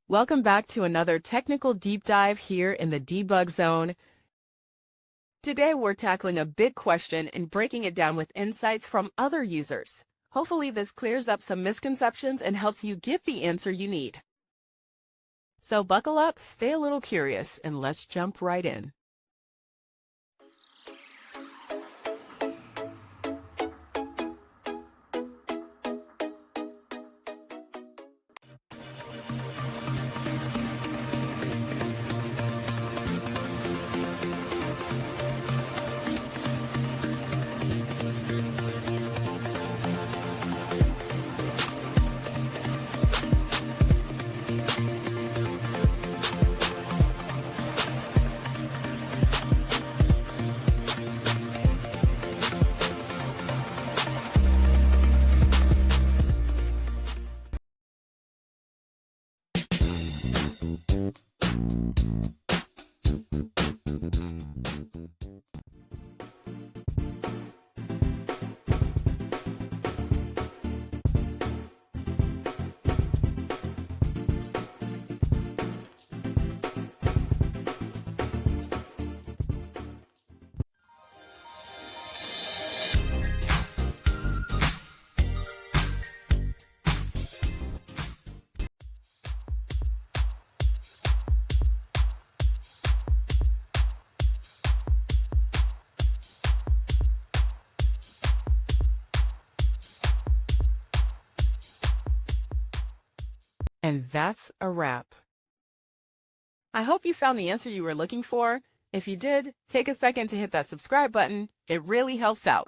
Welcome back to another technical deep dive here in the debug zone. Today we're tackling a big question and breaking it down with insights from other users. Hopefully this clears up some misconceptions and helps you get the answer you need. So buckle up, stay a little curious, and let's jump right in. And that's a wrap. I hope you found the answer you were looking for. If you did, take a second to hit that subscribe button. It really helps out.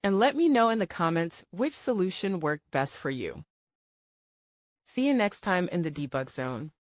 And let me know in the comments which solution worked best for you. See you next time in the debug zone.